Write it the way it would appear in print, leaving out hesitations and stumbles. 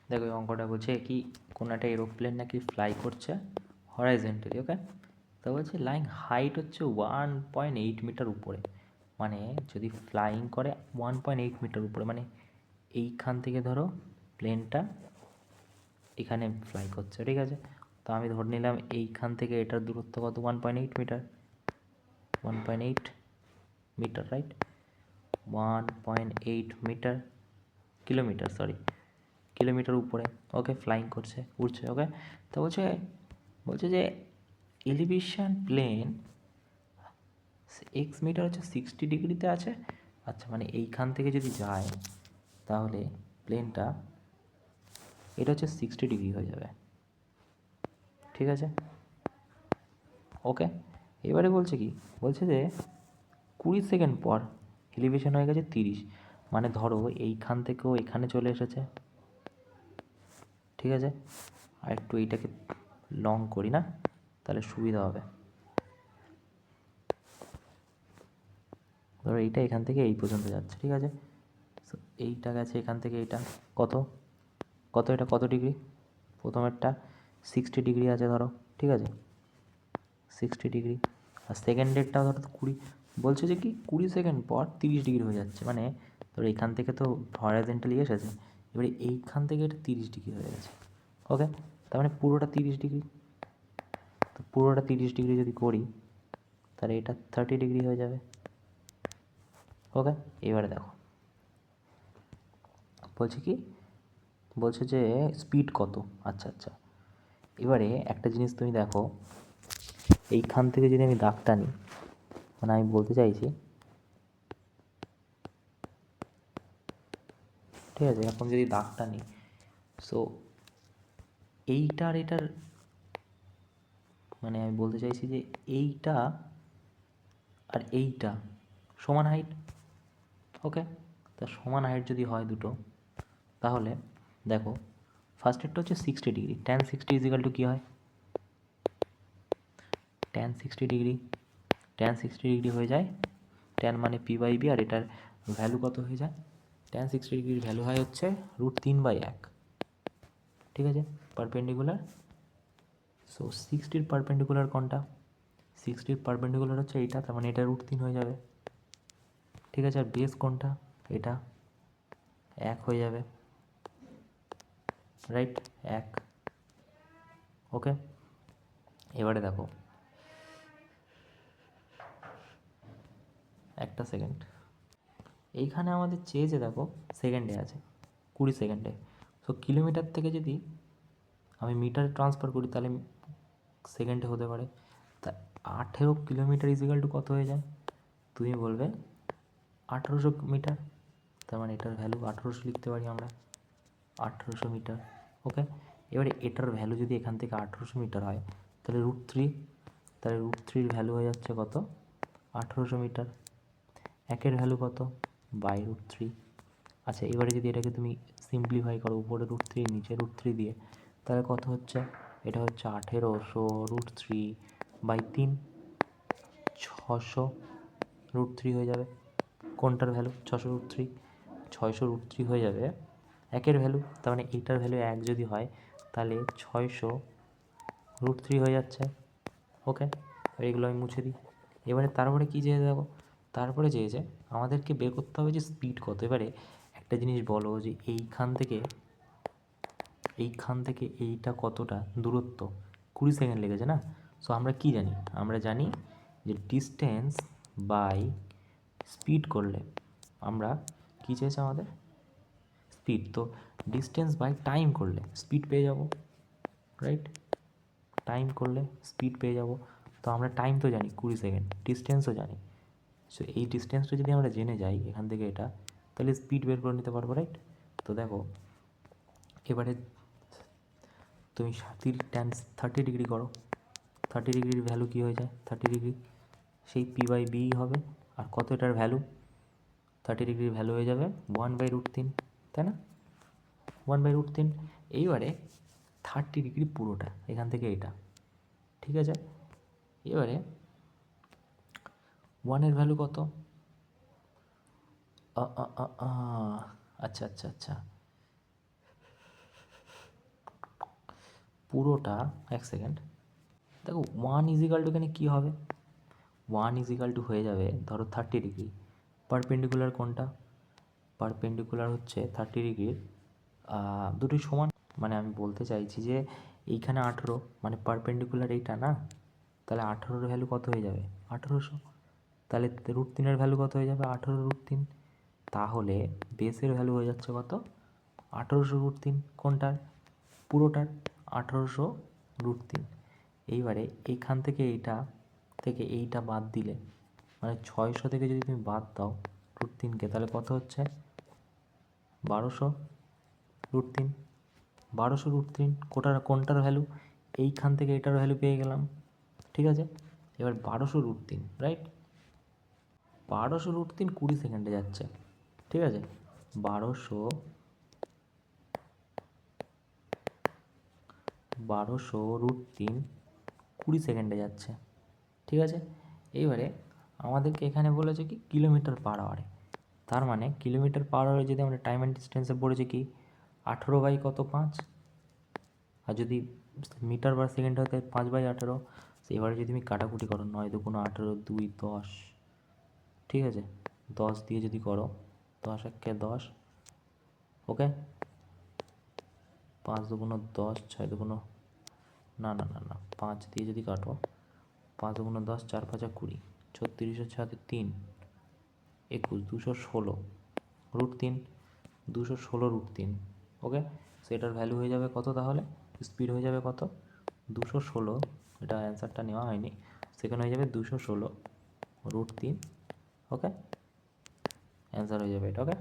দেখো এই অঙ্কটা বলছে কি কোনো একটা এরোপ্লেন নাকি ফ্লাই করছে হরাইজেন্টালি, ওকে। তো বলছে লাইং হাইট হচ্ছে 1.8 মিটার উপরে, মানে যদি ফ্লাইং করে 1.8 মিটার উপরে, মানে এইখান থেকে ধরো প্লেনটা এখানে ফ্লাই করছে, ঠিক আছে। তো আমি ধরে নিলাম এইখান থেকে এটার দূরত্ব কত, 1.8 metre, 1.8 metre, right, 1.8 metre, kilometre, sorry, kilometre উপরে, ওকে, ফ্লাইং করছে, উড়ছে, ওকে। তো বলছে বলছে যে এলিভেশন প্লেন এক্স মিটার হচ্ছে 60 ডিগ্রিতে আছে। আচ্ছা, মানে এইখান থেকে যদি যায় তাহলে প্লেনটা এটা হচ্ছে 60 ডিগ্রি হয়ে যাবে, ঠিক আছে, ওকে। এবারে বলছে কি, বলছে যে 20 সেকেন্ড পর এলিভেশন হয়ে গেছে 30, মানে ধরো এইখান থেকেও এখানে চলে এসেছে, ঠিক আছে। আর একটু এইটাকে লং করি না, তাহলে সুবিধা হবে। ধরো এইটা এখান থেকে এই পর্যন্ত যাচ্ছে, ঠিক আছে। সো এইটা গেছে এখান থেকে, এইটা কত কত এটা কত ডিগ্রি, প্রথমেরটা 60 ডিগ্রি আছে ধরো, ঠিক আছে, 60 ডিগ্রি। আর সেকেন্ডেরটাও ধরো 20, বলছে যে কি 20 সেকেন্ড পর 30 ডিগ্রি হয়ে যাচ্ছে, মানে ধরো এখান থেকে তো হরাইজন্টালি এসেছে, এবারে এইখান থেকে এটা 30 ডিগ্রি হয়ে গেছে, ওকে। তার মানে পুরোটা 30 ডিগ্রি, তো পুরোটা 30 ডিগ্রি যদি করি তাহলে এটা 30 ডিগ্রি হয়ে যাবে, ওকে। এবারে দেখো বলছে কি, বলছে যে স্পিড কত, আচ্ছা আচ্ছা। এবারে একটা জিনিস তুমি দেখো, এইখান থেকে যদি আমি দাগ টানি, মানে আমি বলতে চাইছি, ঠিক আছে, এখন যদি দাগ টানি, সো এইটার এটার, মানে আমি বলতে চাইছি যে এইটা আর এইটা সমান হাইট, ওকে। তা সমান হাইট যদি হয় দুটো, তাহলে দেখো ফার্স্টেরটা হচ্ছে 60 ডিগ্রি, ট্যান 60 ইজিক্যাল টু কী হয়, ট্যান 60 ডিগ্রি, ট্যান 60 ডিগ্রি হয়ে যায়, ট্যান মানে পি বাই বি, আর এটার ভ্যালু কত হয়ে যায়, ট্যান 60 ডিগ্রির ভ্যালু হয় হচ্ছে √3/1, ঠিক আছে, পারপেন্ডিকুলার। সো 60-র পারপেন্ডিকুলার কোনটা, 60-র পারপেন্ডিকুলার হচ্ছে এইটা, তার মানে এটা √3 হয়ে যাবে, ঠিক আছে। আর বেস কোনটা, এটা 1 হয়ে যাবে, রাইট, 1, ওকে। এবারে দেখো একটা সেকেন্ড, এইখানে আমাদের চেয়েছে দেখো সেকেন্ডে আছে, 20 সেকেন্ডে। সো কিলোমিটার থেকে যদি আমি মিটারে ট্রান্সফার করি তাহলে সেকেন্ডে হতে পারে। তা 18 কিলোমিটার ইজিক্যাল টু কত হয়ে যায়, তুমি বলবে 1800 মিটার, তার মানে এটার ভ্যালু 1800 লিখতে পারি আমরা, 1800 মিটার, ওকে। এবারে এটার ভ্যালু যদি এখান থেকে 1800 মিটার হয় তাহলে √3, তাহলে √3-র ভ্যালু হয়ে যাচ্ছে কত, 1800 মিটার, একের ভ্যালু কত, /√3। আচ্ছা, এবারে যদি এটাকে তুমি সিম্পলিফাই করো, উপরে √3 নিচে √3 দিয়ে, তাহলে কত হচ্ছে, এটা হচ্ছে 1800 √3/3, 600 √3 হয়ে যাবে, কোনটার ভ্যালু 600 √3, 600 √3 হয়ে যাবে একের ভ্যালু, তার মানে এইটার ভ্যালু 1 যদি হয় তাহলে 600 √3 হয়ে যাচ্ছে, ওকে। এইগুলো আমি মুছে দিই। এবারে তারপরে কী চেয়েছে দেখো, তারপরে চেয়েছে আমাদেরকে বের করতে হবে যে স্পিড কত। এবারে একটা জিনিস বলো যে এইখান থেকে এইটা কতটা দূরত্ব, 20 সেকেন্ড লেগেছে না। সো আমরা কি জানি, আমরা জানি যে ডিস্টেন্স বাই স্পিড করলে আমরা কী চেয়েছে আমাদের, স্পিড। তো ডিস্টেন্স বাই টাইম করলে স্পিড পেয়ে যাব, রাইট, টাইম করলে স্পিড পেয়ে যাব। তো আমরা টাইম তো জানি 20 সেকেন্ড, ডিস্টেন্সও জানি। সো এই ডিস্টেন্সটা যদি আমরা জেনে যাই এখান থেকে এটা, তাহলে স্পিড বের করে নিতে পারবো, রাইট। তো দেখো এবারে তুমি ট্যান 30 ডিগ্রি করো, 30 ডিগ্রির ভ্যালু কী হয়ে যায়, 30 ডিগ্রি সেই p/b হবে, আর কত এটার ভ্যালু, 30 ডিগ্রির ভ্যালু হয়ে যাবে 1/√3, তাই না, 1/√3। এইবারে 30 ডিগ্রি পুরোটা এখান থেকে এটা, ঠিক আছে। এবারে 1-এর ভ্যালু কত, আচ্ছা আচ্ছা আচ্ছা, পুরোটা, এক সেকেন্ড, দেখো 1 = এখানে কী হবে, 1 হয়ে যাবে ধরো 30°। পারপেন্ডিকুলার কোনটা, পারপেন্ডিকুলার হচ্ছে 30°, দুটোই সমান। মানে আমি বলতে চাইছি যে এইখানে 18, মানে পারপেন্ডিকুলার এইটা না, তাহলে 18-র ভ্যালু কত হয়ে যাবে, 1800। তাহলে √3-এর ভ্যালু কত হয়ে যাবে, 18√3। তাহলে বেসের ভ্যালু হয়ে যাচ্ছে কত, 1800√3। কোনটার, পুরোটার 1800√3। এইবারে এইখান থেকে এইটা বাদ দিলে, মানে 600 থেকে যদি তুমি বাদ দাও √3কে, তাহলে কত হচ্ছে, 1200√3। 1200√3 কোনটার ভ্যালু, এইখান থেকে এটার ভ্যালু পেয়ে গেলাম, ঠিক আছে। এবার 1200√3, রাইট, 1200√3 20 সেকেন্ডে যাচ্ছে, ঠিক আছে। 1200√3 20 সেকেন্ডে যাচ্ছে, ঠিক আছে। এইবারে আমাদেরকে এখানে বলেছে কি কিলোমিটার/আওয়ারে, তার মানে কিলোমিটার/আওয়ারে যদি আমরা টাইম অ্যান্ড ডিস্টেন্সে পড়েছি কি 18/5, আর যদি মিটার/সেকেন্ড হয় তাই 5/18। এবারে যদি তুমি কাটাকুটি করো, 9×2 = 18, 2 10, ঠিক আছে, 10 দিয়ে যদি করো, 10 × 1 = 10, ওকে। 5×2 = 10, 6×2 না না না না 5 দিয়ে যদি কাটো, 5×2 = 10, 4×5 = 20, 36 × 6 = 3, 21, 216√3, 216√3, ওকে। সেটার ভ্যালু হয়ে যাবে কত, তাহলে স্পিড হয়ে যাবে কত, 216, এটা অ্যান্সারটা নেওয়া হয়নি, সেখানে হয়ে যাবে 216√3, ওকে, অ্যান্সার হয়ে যাবে এটা, ওকে।